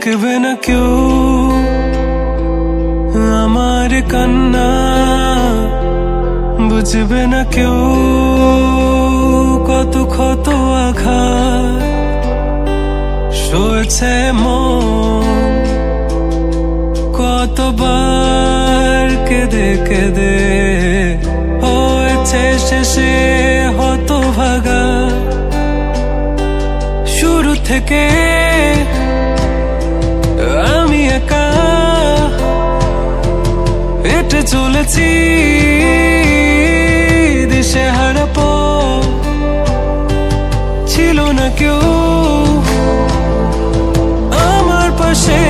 দেখবে না কেউ আমার কান্না, বুঝবে না কেউ কত ক্ষত আঘাত সয়েছে মন, কতবার কেঁদে কেঁদে হয়েছে শেষে হতভাগা। শুরু থেকে আমি একা হেঁটে চলেছি দিশেহারা পথ, ছিল না কেউ আমার পাশে,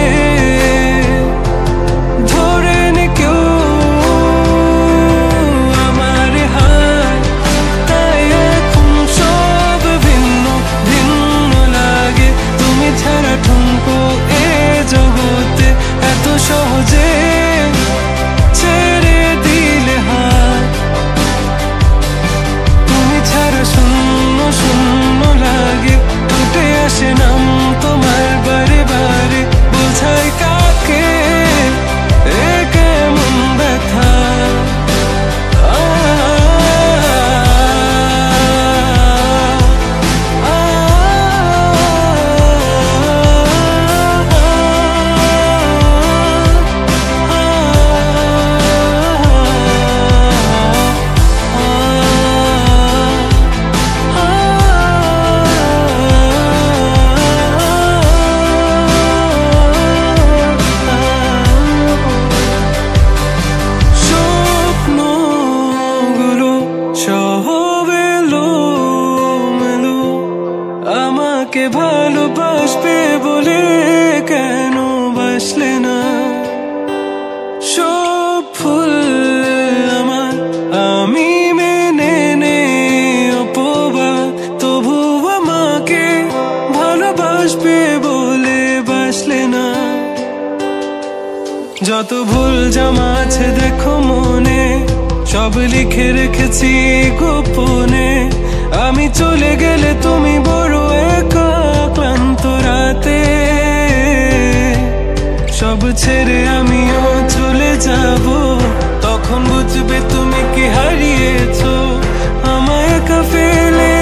ধরে নি কেউ আমার হাত, তাই এখন সব ভিন্ন ভিন্ন লাগে। তুমি ছাড়া ঠুনকো এ জগতে এত সহজে ছেড়ে দিলে হাত, তুমি ছাড়া শূন্য শূন্য লাগে। টুটে আসে নাম তোমার বারে বারে, বোঝাই কাকে এ কেমন ব্যথা। আমাকে ভালোবাসবে বলে কেন বাসলে না? সব ফুল আমার আমি মেনে নে অপবাদ, তবু আমাকে ভালোবাসবে বলে বাসলে না। যত ভুল জমা আছে দেখো মনে, সব লিখে রেখেছি গোপনে। আমি চলে গেলে তুমি বড় একা ক্লান্ত রাতে, সব ছেড়ে আমিও চলে যাব, তখন বুঝবে তুমি কি হারিয়েছো আমায় একা ফেলে।